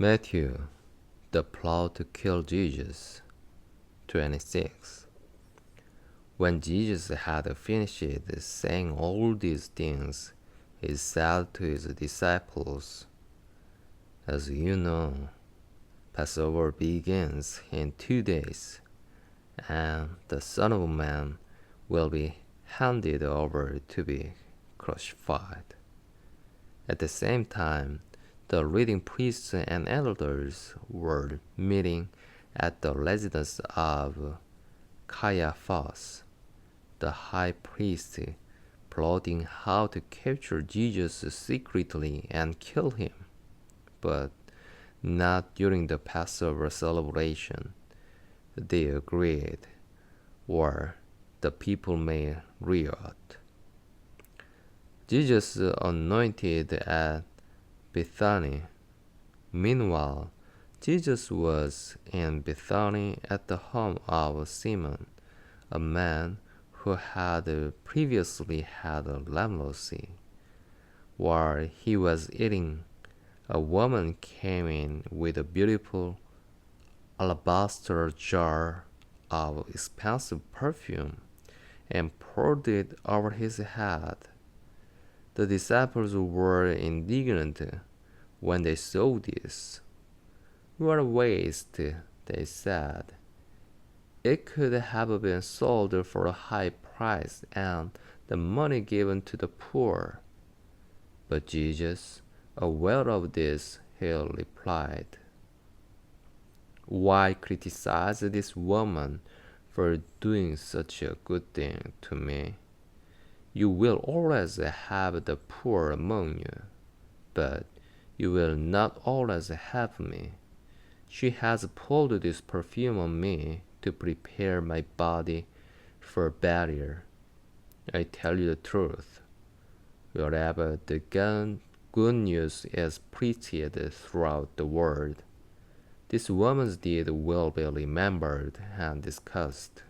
Matthew, the plot to kill Jesus. 26. When Jesus had finished saying all these things, he said to his disciples, "As you know, Passover begins in 2 days, and the Son of Man will be handed over to be crucified." At the same time, the leading priests and elders were meeting at the residence of Caiaphas, the high priest, plotting how to capture Jesus secretly and kill him, but not during the Passover celebration. They agreed, or the people may riot. Jesus anointed at Bethany. Meanwhile, Jesus was in Bethany at the home of Simon, a man who had previously had leprosy. While he was eating, a woman came in with a beautiful alabaster jar of expensive perfume and poured it over his head. The disciples were indignant when they saw this. "What a waste," they said. "It could have been sold for a high price and the money given to the poor." But Jesus, aware of this, he replied, "Why criticize this woman for doing such a good thing to me? You will always have the poor among you, but you will not always have me. She has poured this perfume on me to prepare my body for burial. I tell you the truth, wherever the good news is preached throughout the world, this woman's deed will be remembered and discussed."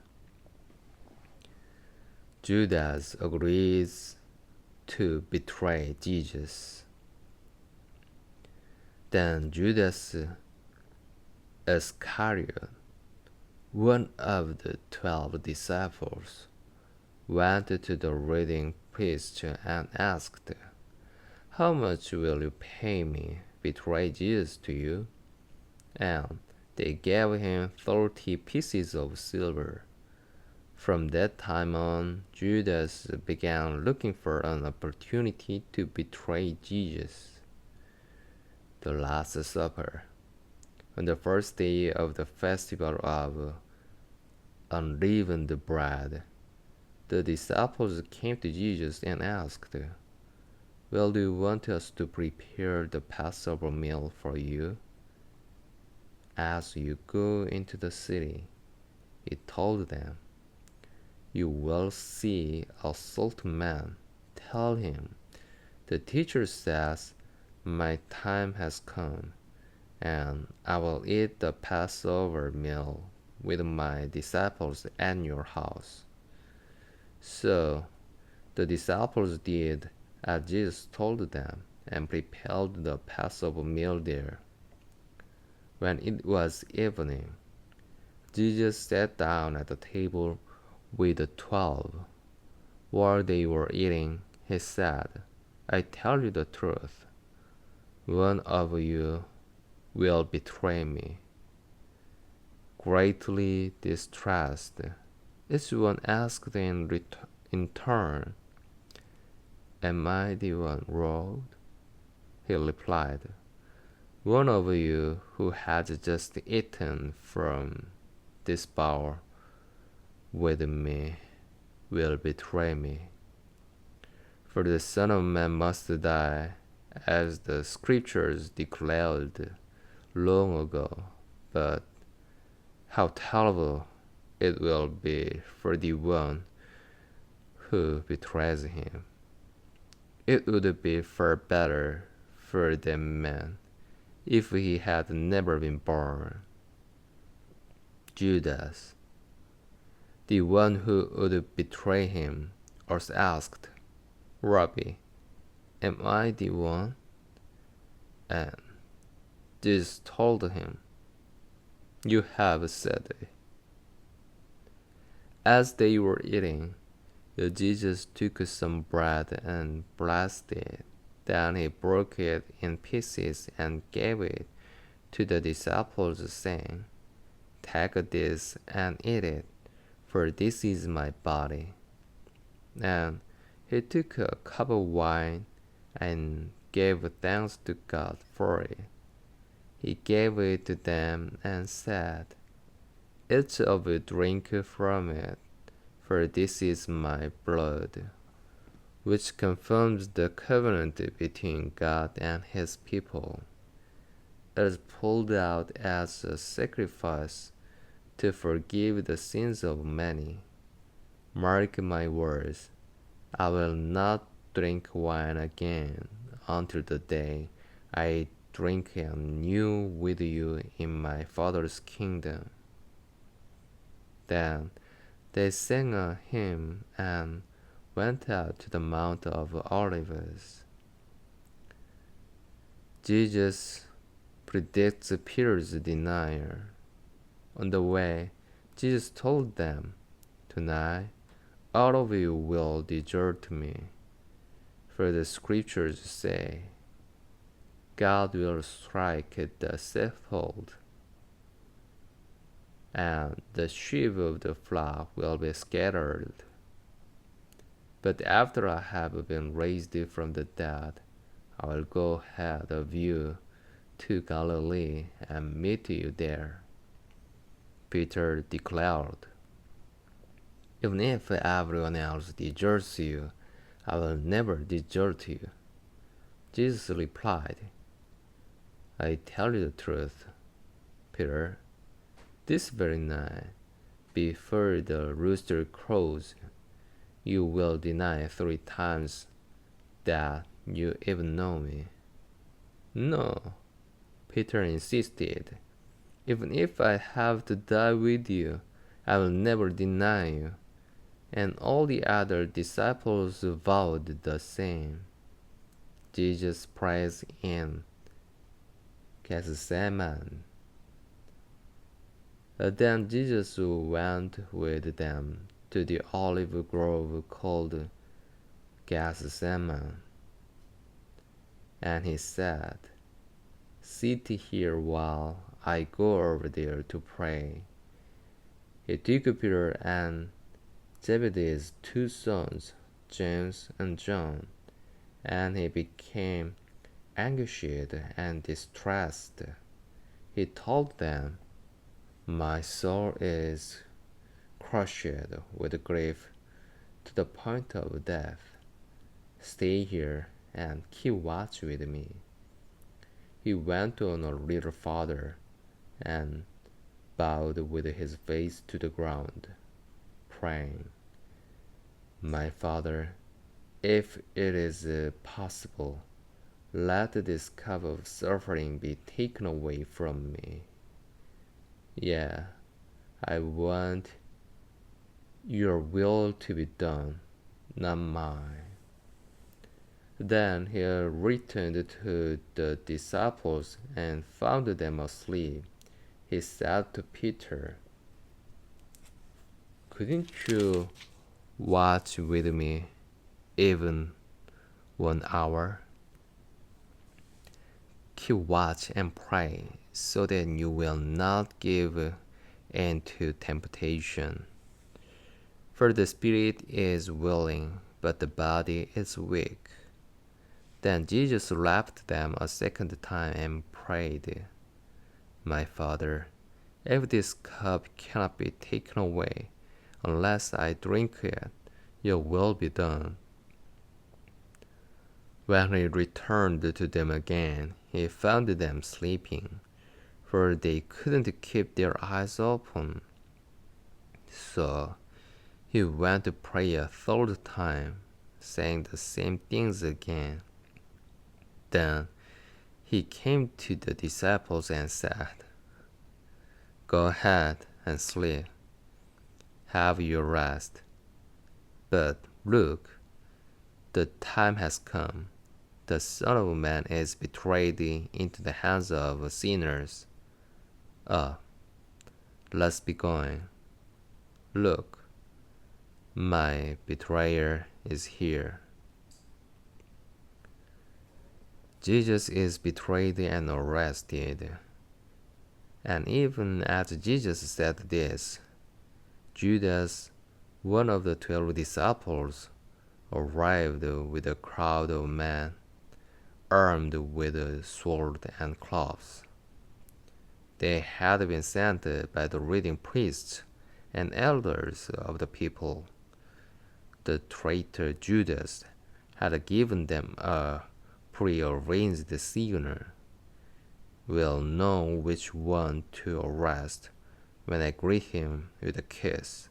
Judas agrees to betray Jesus. Then Judas Iscariot, one of the 12 disciples, went to the leading priest and asked, "How much will you pay me to betray Jesus to you?" And they gave him 30 pieces of silver. From that time on, Judas began looking for an opportunity to betray Jesus. The Last Supper. On the first day of the festival of unleavened bread, the disciples came to Jesus and asked, "Will you want us to prepare the Passover meal for you?" "As you go into the city," he told them, "you will see a certain man. Tell him, 'The teacher says, my time has come, and I will eat the Passover meal with my disciples at your house.'" So the disciples did as Jesus told them and prepared the Passover meal there. When it was evening, Jesus sat down at the table with the 12. While they were eating, he said, "I tell you the truth. One of you will betray me." Greatly distressed, each one asked in turn, "Am I the one, Lord?" He replied, "One of you who has just eaten from this bowl with me will betray me. For the Son of Man must die, as the Scriptures declared long ago. But how terrible it will be for the one who betrays him. It would be far better for that man if he had never been born." Judas, the one who would betray him, also asked, "Rabbi, am I the one?" And Jesus told him, "You have said it." As they were eating, Jesus took some bread and blessed it. Then he broke it in pieces and gave it to the disciples, saying, "Take this and eat it, for this is my body." And he took a cup of wine and gave thanks to God for it. He gave it to them and said, "Each of you drink from it, for this is my blood, which confirms the covenant between God and his people. It is poured out as a sacrifice to forgive the sins of many. Mark my words, I will not drink wine again until the day I drink anew with you in my Father's kingdom." Then they sang a hymn and went out to the Mount of Olives. Jesus predicts Peter's denial. On the way, Jesus told them, "Tonight, all of you will desert me." For the scriptures say, God will strike the sheepfold, and the sheep of the flock will be scattered. But after I have been raised from the dead, I will go ahead of you to Galilee and meet you there." Peter declared, "Even if everyone else deserts you, I will never desert you." Jesus replied, "I tell you the truth, Peter, this very night, before the rooster crows, you will deny 3 times that you even know me." "No," Peter insisted. "Even if I have to die with you, I will never deny you." And all the other disciples vowed the same. Jesus prays in Gethsemane. Then Jesus went with them to the olive grove called Gethsemane. And he said, "Sit here while I go over there to pray." He took Peter and Zebedee's 2 sons, James and John, and he became anguished and distressed. He told them, "My soul is crushed with grief to the point of death. Stay here and keep watch with me." He went on a little farther and bowed with his face to the ground, praying, "My Father, if it is possible, let this cup of suffering be taken away from me. Yet I want your will to be done, not mine." Then he returned to the disciples and found them asleep. He said to Peter, "Couldn't you watch with me even 1 hour? Keep watch and pray so that you will not give in to temptation. For the spirit is willing, but the body is weak." Then Jesus left them a second time and prayed, "My Father, if this cup cannot be taken away unless I drink it, your will be done." When he returned to them again, he found them sleeping, for they couldn't keep their eyes open. So he went to pray a 3rd time, saying the same things again. Then he came to the disciples and said, "Go ahead and sleep. Have your rest. But look, the time has come. the Son of Man is betrayed into the hands of sinners. Let's be going. Look, my betrayer is here. Jesus is betrayed and arrested. And even as Jesus said this, Judas, one of the 12 disciples, arrived with a crowd of men, armed with a sword and clubs. They had been sent by the leading priests and elders of the people. The traitor Judas had given them a prearranged signal. We'll know which one to arrest when I greet him with a kiss.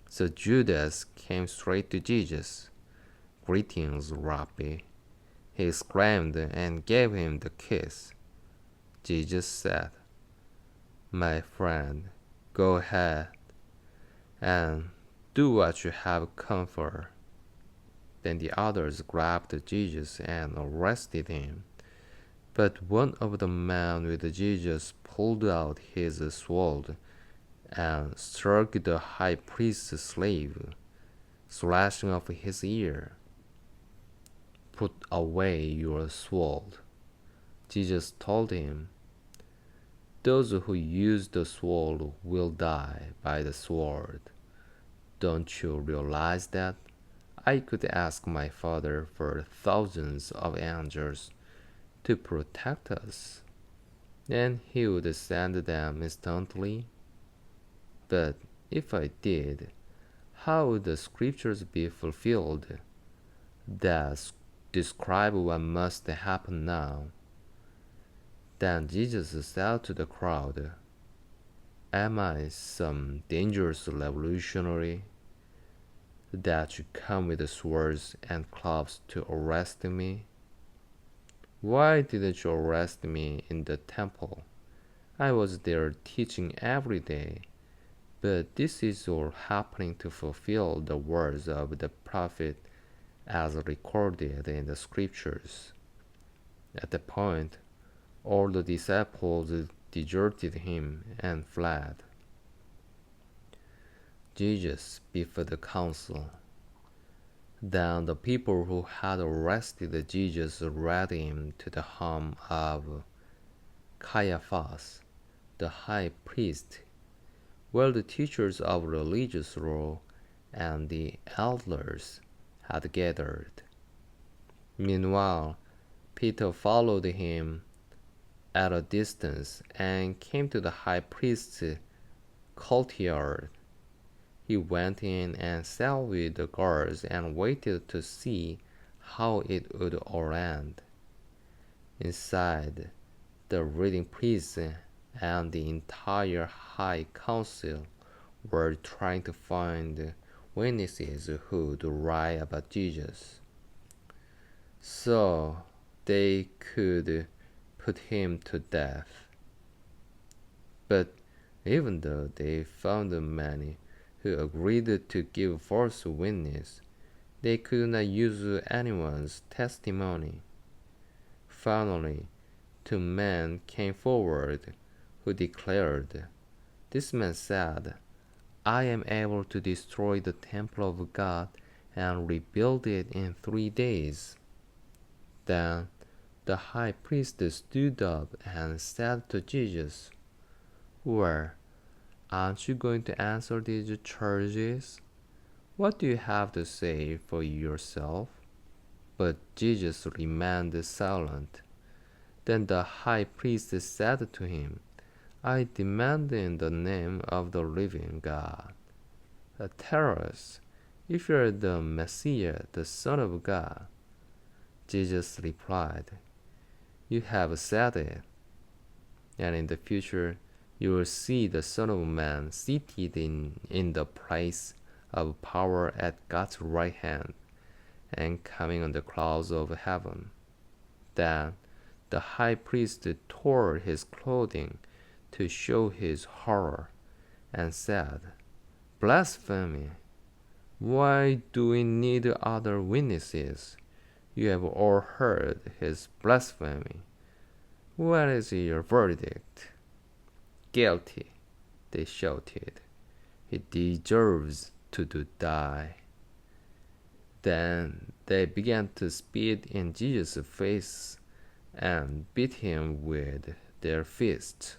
So Judas came straight to Jesus. Greetings, Rabbi, he exclaimed and gave him the kiss. Jesus said, My friend, go ahead and do what you have come for. Then the others grabbed Jesus and arrested him. But one of the men with Jesus pulled out his sword and struck the high priest's slave, slashing off his ear. Put away your sword, Jesus told him. Those who use the sword will die by the sword. Don't you realize that? I could ask my Father for thousands of angels to protect us, and he would send them instantly. But if I did, how would the scriptures be fulfilled that describe what must happen now? Then Jesus said to the crowd, Am I some dangerous revolutionary that you come with swords and clubs to arrest me? Why didn't you arrest me in the temple? I was there teaching every day. But this is all happening to fulfill the words of the prophet as recorded in the scriptures. At that point, all the disciples deserted him and fled. Jesus before the council. Then the people who had arrested Jesus led him to the home of Caiaphas, the high priest, where the teachers of religious law and the elders had gathered. Meanwhile, Peter followed him at a distance and came to the high priest's courtyard. He went in and sat with the guards and waited to see how it would all end. Inside, the leading priests and the entire high council were trying to find witnesses who would lie about Jesus, so they could put him to death. But even though they found many who agreed to give false witness, they could not use anyone's testimony. Finally, 2 men came forward who declared, This man said, I am able to destroy the temple of God and rebuild it in 3 days. Then the high priest stood up and said to Jesus, Well, aren't you going to answer these charges? What do you have to say for yourself? But Jesus remained silent. Then the high priest said to him, I demand in the name of the living God, tell us if you are the Messiah, the Son of God. Jesus replied, You have said it, and in the future you will see the Son of Man seated in the place of power at God's right hand and coming on the clouds of heaven. Then the high priest tore his clothing to show his horror and said, Blasphemy! Why do we need other witnesses? You have all heard his blasphemy. What is your verdict?" "Guilty," they shouted. "He deserves to die." Then they began to spit in Jesus' face and beat him with their fists,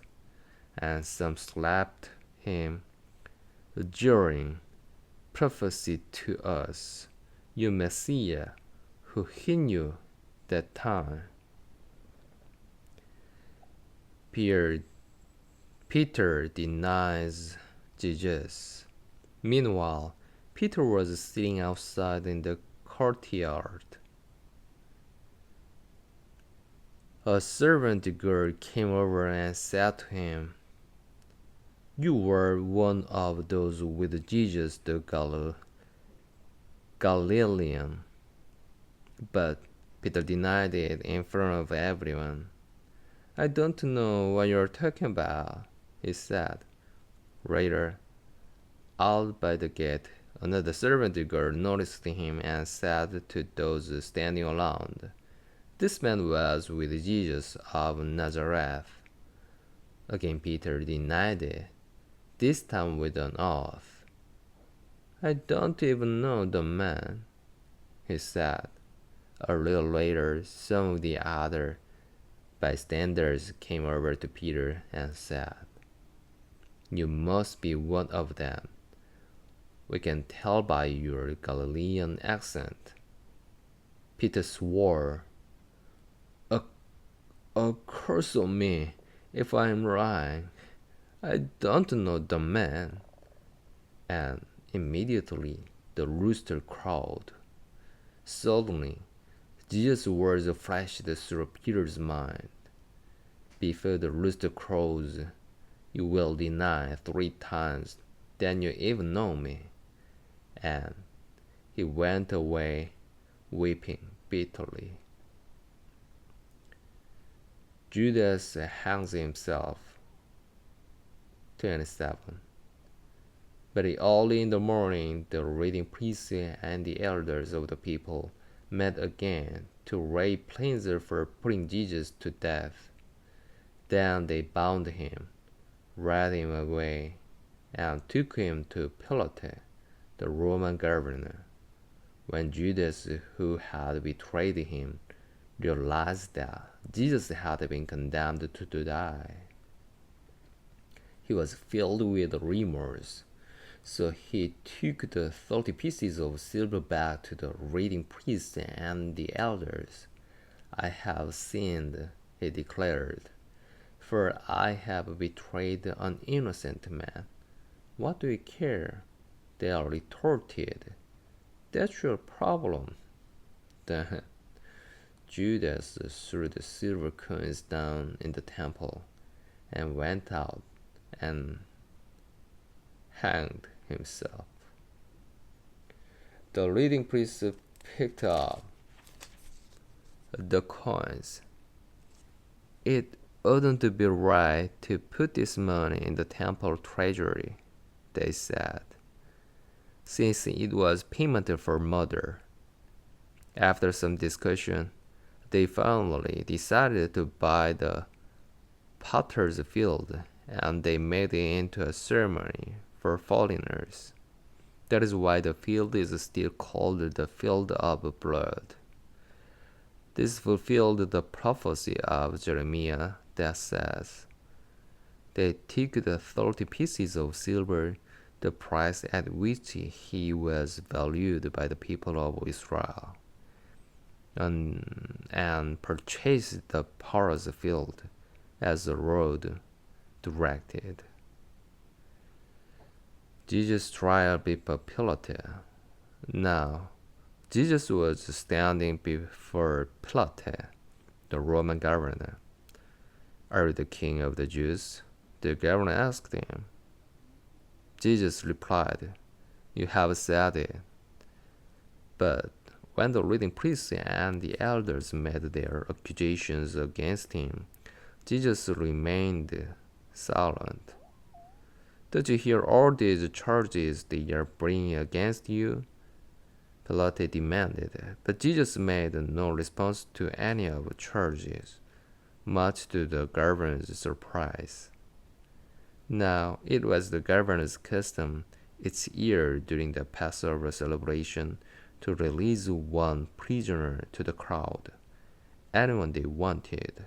and some slapped him, jeering, "Prophesy to us, you Messiah, who he knew that time." Peter denies Jesus. Meanwhile, Peter was sitting outside in the courtyard. A servant girl came over and said to him, "You were one of those with Jesus the Galilean." But Peter denied it in front of everyone. "I don't know what you're talking about," he said. Later, out by the gate, another servant girl noticed him and said to those standing around, "This man was with Jesus of Nazareth." Again Peter denied it, this time with an oath. "I don't even know the man," he said. A little later, some of the other bystanders came over to Peter and said, "You must be one of them. We can tell by your Galilean accent." Peter swore, A curse on me if I am lying. I don't know the man." And immediately the rooster crowed. Suddenly, Jesus' words flashed through Peter's mind. "Before the rooster crows, you will deny 3 times that you even know me." And he went away weeping bitterly. Judas hangs himself. 27. But early in the morning, the leading priests and the elders of the people met again to lay plans for putting Jesus to death. Then they bound him, led him away, and took him to Pilate, the Roman governor. When Judas, who had betrayed him, realized that Jesus had been condemned to die, he was filled with remorse. So he took the 30 pieces of silver back to the leading priests and the elders. "I have sinned," he declared, "for I have betrayed an innocent man. What do you care?" They retorted. "That's your problem." Then Judas threw the silver coins down in the temple and went out and hanged himself. The leading priest picked up the coins. "It oughtn't to be right to put this money in the temple treasury," they said, "since it was payment for murder." After some discussion, they finally decided to buy the potter's field, and they made it into a ceremony for foreigners. That is why the field is still called the Field of Blood. This fulfilled the prophecy of Jeremiah that says, "They took the 30 pieces of silver, the price at which he was valued by the people of Israel, and purchased the potter's field as the Lord directed." Jesus' trial before Pilate. Now, Jesus was standing before Pilate, the Roman governor. "Are you the king of the Jews?" the governor asked him. Jesus replied, "You have said it." But when the leading priests and the elders made their accusations against him, Jesus remained silent. "Did you hear all these charges they are bringing against you?" Pilate demanded, but Jesus made no response to any of the charges, much to the governor's surprise. Now, it was the governor's custom each year during the Passover celebration to release one prisoner to the crowd, anyone they wanted.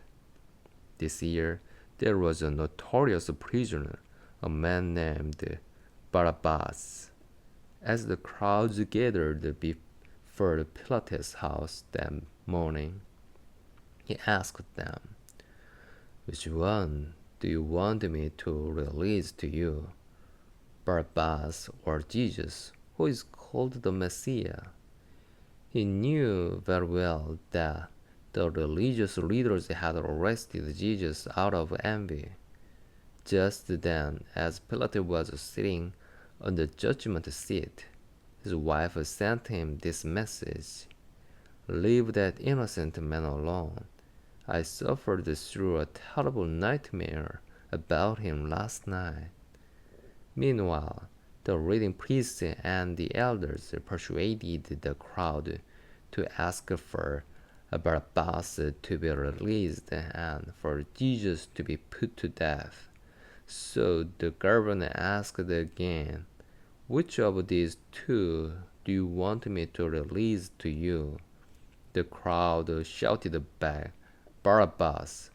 This year, there was a notorious prisoner, a man named Barabbas. As the crowds gathered before Pilate's house that morning, he asked them, "Which one do you want me to release to you, Barabbas or Jesus, who is called the Messiah?" He knew very well that the religious leaders had arrested Jesus out of envy. Just then, as Pilate was sitting on the judgment seat, his wife sent him this message: "Leave that innocent man alone. I suffered through a terrible nightmare about him last night." Meanwhile, the leading priests and the elders persuaded the crowd to ask for Barabbas to be released and for Jesus to be put to death. So the governor asked again, "Which of these two do you want me to release to you?" The crowd shouted back, "Barabbas."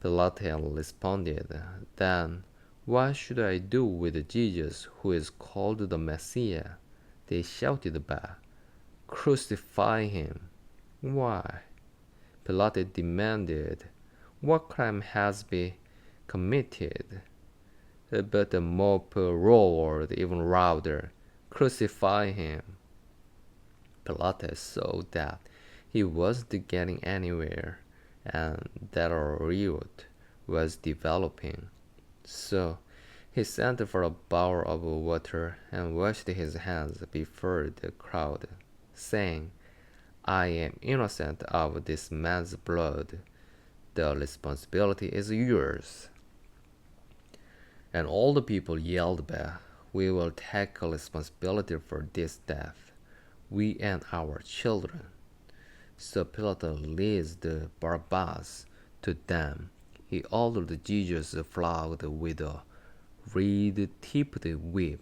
Pilate responded, "Then what should I do with Jesus, who is called the Messiah?" They shouted back, "Crucify him." "Why?" Pilate demanded. "What crime has been committed?" But the mob roared even louder, "Crucify him." Pilate saw that he wasn't getting anywhere and that a riot was developing. So he sent for a bowl of water and washed his hands before the crowd, saying, "I am innocent of this man's blood. The responsibility is yours." And all the people yelled back, "We will take responsibility for this death, we and our children." So Pilate released Barabbas to them. He ordered Jesus flogged with a reed-tipped whip,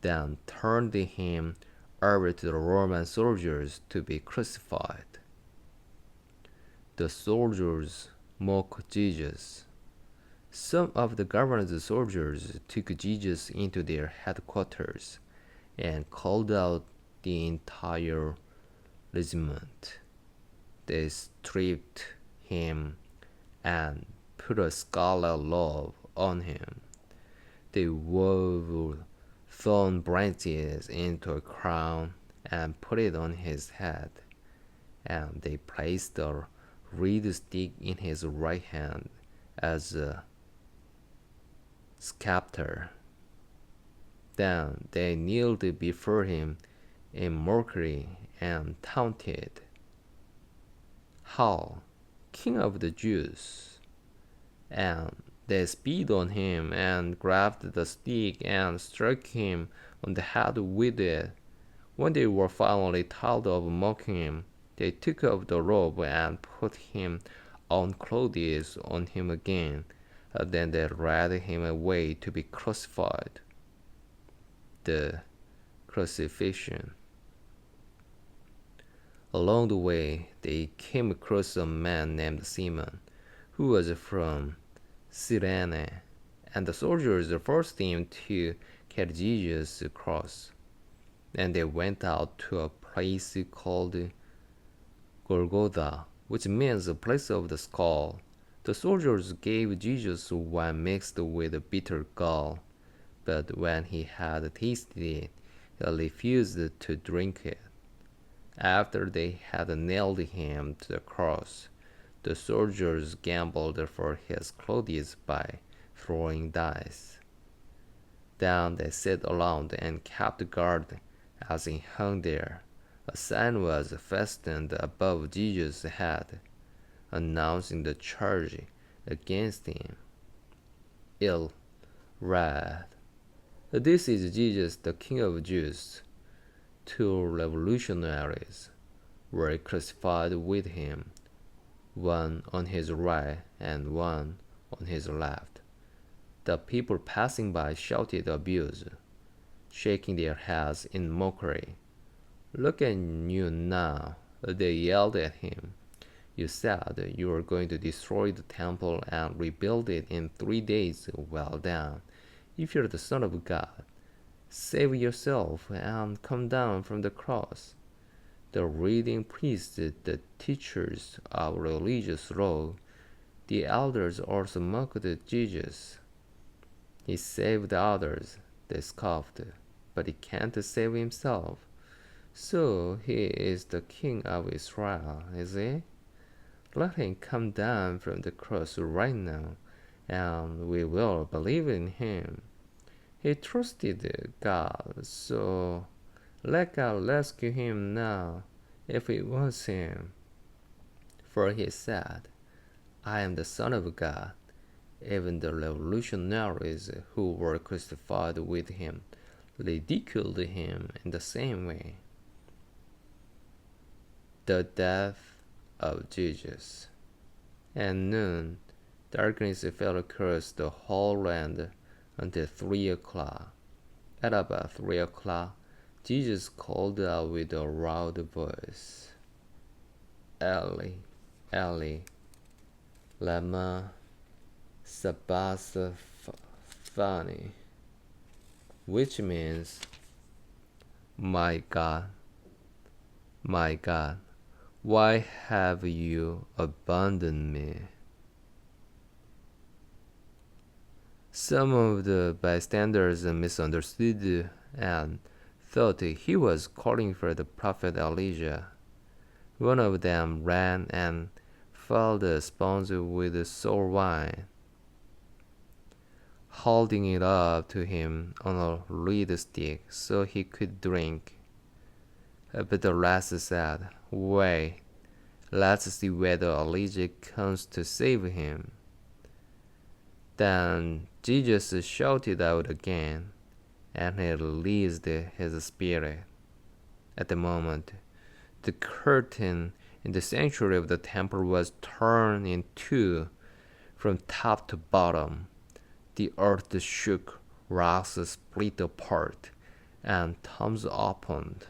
then turned him over to the Roman soldiers to be crucified. The soldiers mocked Jesus. Some of the governor's soldiers took Jesus into their headquarters and called out the entire regiment. They stripped him and put a scarlet robe on him. They wove thorn branches into a crown and put it on his head, and they placed a reed stick in his right hand as a scepter. Then they kneeled before him in mockery and taunted, "Hail, King of the Jews!" And they spit on him and grabbed the stick and struck him on the head with it. When they were finally tired of mocking him, they took off the robe and put him on clothes on him again. Then they led him away to be crucified. The crucifixion. Along the way, they came across a man named Simon, who was from Cyrene, and the soldiers forced him to carry Jesus' cross. And they went out to a place called Golgotha, which means the place of the skull. The soldiers gave Jesus wine mixed with bitter gall, but when he had tasted it, he refused to drink it. After they had nailed him to the cross, the soldiers gambled for his clothes by throwing dice. Then they sat around and kept guard as he hung there. A sign was fastened above Jesus' head, announcing the charge against him. It read, "This is Jesus, the King of Jews." two revolutionaries were crucified with him, one on his right and one on his left. The people passing by shouted abuse, shaking their heads in mockery. "Look at you now," they yelled at him. "You said you were going to destroy the temple and rebuild it in 3 days. Well done. If you're the Son of God, save yourself and come down from the cross." The reading priests, the teachers of religious law, the elders also mocked Jesus. "He saved others," they scoffed, "but he can't save himself. So he is the King of Israel, is he? Let him come down from the cross right now, and we will believe in him. He trusted God, so let God rescue him now, if he wants him. For he said, 'I am the Son of God.'" Even the revolutionaries who were crucified with him ridiculed him in the same way. The death of Jesus. At noon, darkness fell across the whole land until 3 o'clock. At about 3 o'clock, Jesus called out with a loud voice, "Eli, Eli, lama sabachthani," which means, my God, why have you abandoned me?" Some of the bystanders misunderstood and thought he was calling for the prophet Elijah. One of them ran and filled a sponge with sour wine, holding it up to him on a reed stick so he could drink. But the rest said, "Wait, let's see whether Elijah comes to save him." Then Jesus shouted out again, and he released his spirit. At the moment, the curtain in the sanctuary of the temple was torn in two from top to bottom. The earth shook, rocks split apart, and tombs opened.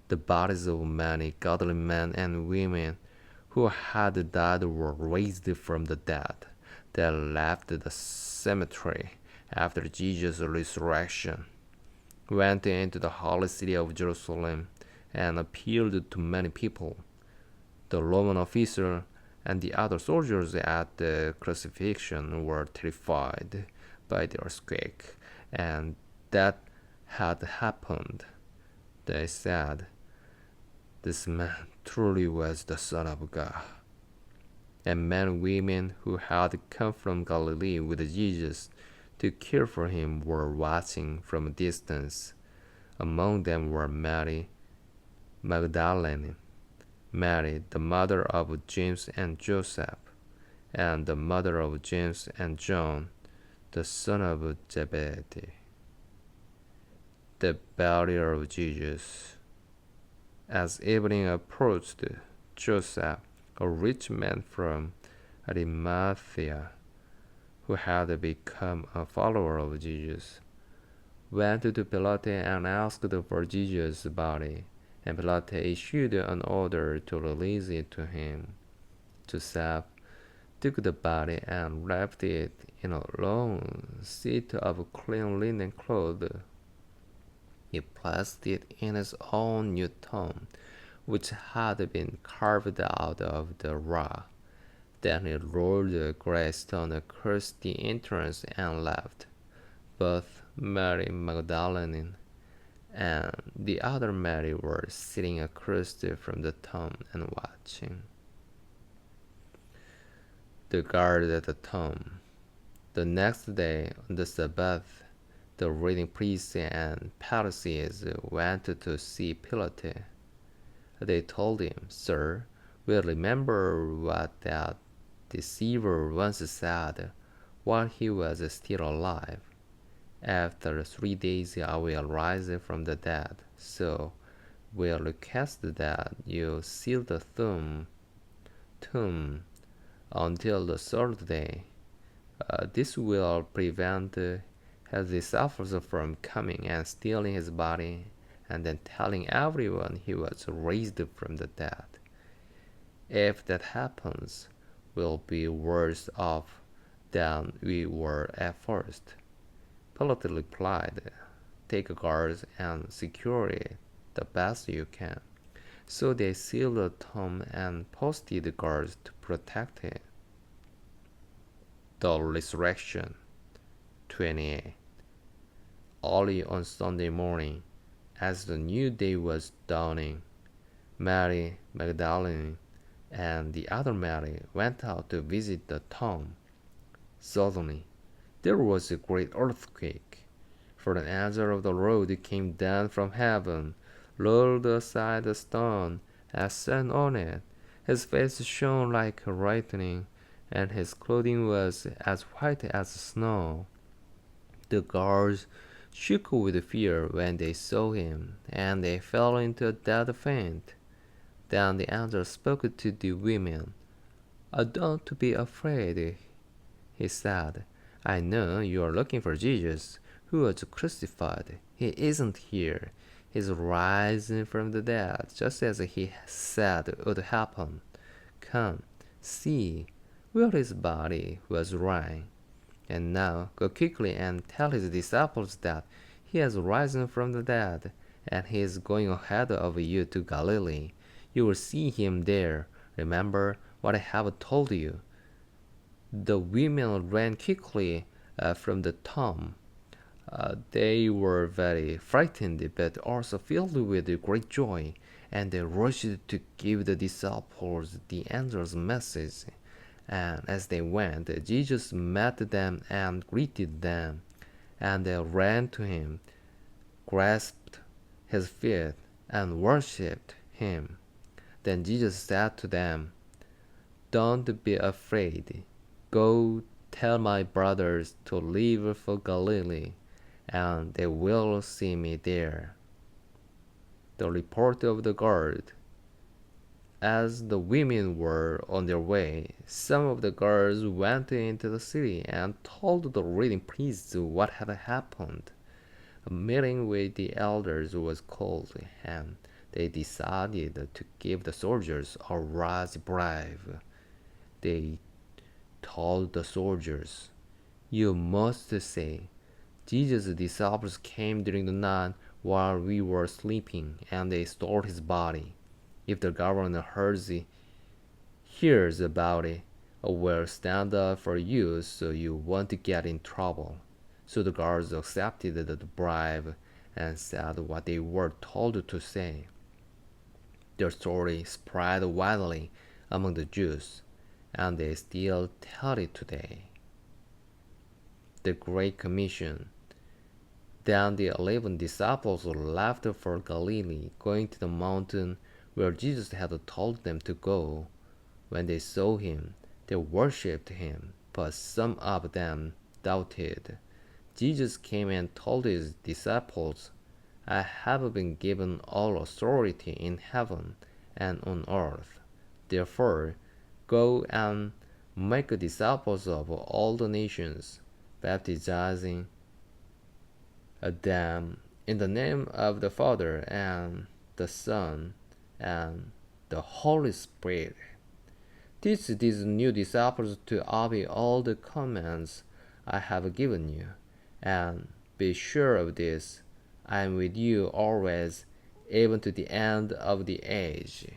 The bodies of many godly men and women who had died were raised from the dead. They left the cemetery after Jesus' resurrection, went into the holy city of Jerusalem, and appeared to many people. The Roman officer and the other soldiers at the crucifixion were terrified by the earthquake, and that had happened. They said, "This man truly was the Son of God." And men and women who had come from Galilee with Jesus to care for him were watching from a distance. Among them were Mary Magdalene, Mary, the mother of James and Joseph, and the mother of James and John, the son of Zebedee. The burial of Jesus. As evening approached, Joseph, a rich man from Arimathea, who had become a follower of Jesus, went to Pilate and asked for Jesus' body, and Pilate issued an order to release it to him. Joseph took the body and wrapped it in a long sheet of clean linen cloth. He placed it in his own new tomb, which had been carved out of the rock. Then he rolled a gray stone across the entrance and left. Both Mary Magdalene and the other Mary were sitting across from the tomb and watching. The guard at the tomb. The next day, on the Sabbath, the reading priests and Pharisees went to see Pilate. They told him, "Sir, we remember what that deceiver once said while he was still alive. After 3 days I will rise from the dead." So will request that you seal the tomb until the third day. This will prevent his disciples from coming and stealing his body and then telling everyone he was raised from the dead. If that happens, we'll be worse off than we were at first. Pilate replied, "Take guards and secure it the best you can." So they sealed the tomb and posted guards to protect it. The Resurrection 28. Early on Sunday morning, as the new day was dawning, Mary Magdalene and the other Mary went out to visit the tomb. Suddenly, there was a great earthquake, for an angel of the Lord came down from heaven, rolled aside the stone, and sat on it. His face shone like lightning, and his clothing was as white as snow. The guards shook with fear when they saw him, and they fell into a dead faint. Then the angel spoke to the women. "Don't be afraid," he said. "I know you are looking for Jesus, who was crucified. He isn't here. He's risen from the dead, just as he said would happen. Come, see where his body was lying. And now go quickly and tell his disciples that he has risen from the dead, and he is going ahead of you to Galilee. You will see him there. Remember what I have told you." The women ran quickly from the tomb. They were very frightened, but also filled with great joy, and they rushed to give the disciples the angel's message. And as they went, Jesus met them and greeted them, and they ran to him, grasped his feet, and worshipped him. Then Jesus said to them, "Don't be afraid. Go tell my brothers to leave for Galilee, and they will see me there." The report of the guard. As the women were on their way, some of the guards went into the city and told the leading priests what had happened. A meeting with the elders was called, and they decided to give the soldiers a large bribe. They told the soldiers, "You must say, 'Jesus' disciples came during the night while we were sleeping, and they stole his body.' If the governor hears about it, we'll stand up for you so you won't get in trouble." So the guards accepted the bribe and said what they were told to say. Their story spread widely among the Jews, and they still tell it today. The Great Commission. Then the 11 disciples left for Galilee, going to the mountain where Jesus had told them to go. When they saw him, they worshipped him, but some of them doubted. Jesus came and told his disciples, "I have been given all authority in heaven and on earth. Therefore, go and make disciples of all the nations, baptizing them in the name of the Father and the Son and the Holy Spirit. Teach these new disciples to obey all the commands I have given you, and be sure of this, I am with you always, even to the end of the age."